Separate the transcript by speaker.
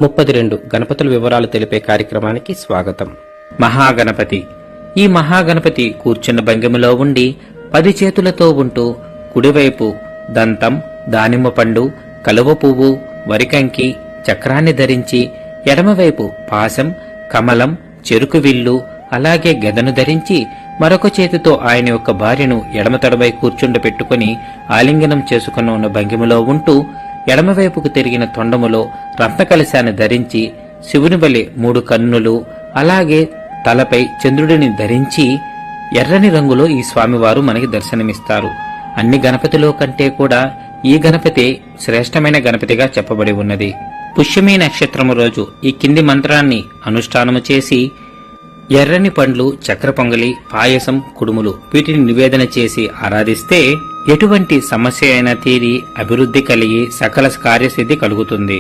Speaker 1: 32 గణపతుల వివరాలు తెలిపే కార్యక్రమానికి స్వాగతం. మహాగణపతి. ఈ మహాగణపతి కూర్చున్న భంగిమలో ఉండి 10 చేతులతో ఉంటూ కుడివైపు దంతం, దానిమ్మ పండు, కలువ పువ్వు, వరికంకి, చక్రాన్ని ధరించి ఎడమవైపు పాశం, కమలం, చెరుకు విల్లు, అలాగే గదను ధరించి మరొక చేతితో ఆయన యొక్క భార్యను ఎడమతడపై కూర్చుండపెట్టుకుని ఆలింగనం చేసుకుని ఉన్న భంగిమలో ఉంటూ ఎడమవైపుకు తిరిగిన తొండములో రత్నకలశాన్ని ధరించి శివుని వలె 3 కన్నులు, అలాగే తలపై చంద్రుడిని ధరించి ఎర్రని రంగులో ఈ స్వామివారు మనకి దర్శనమిస్తారు. అన్ని గణపతిలో కంటే కూడా ఈ గణపతి శ్రేష్టమైన గణపతిగా చెప్పబడి ఉన్నది. పుష్యమి నక్షత్రము రోజు ఈ కింది మంత్రాన్ని అనుష్ఠానము చేసి ఎర్రని పండ్లు, చక్ర పొంగలి, పాయసం, కుడుములు వీటిని నివేదన చేసి ఆరాధిస్తే ఎటువంటి సమస్య అయినా తీరి అభివృద్ధి కలిగి సకల కార్యసిద్ధి కలుగుతుంది.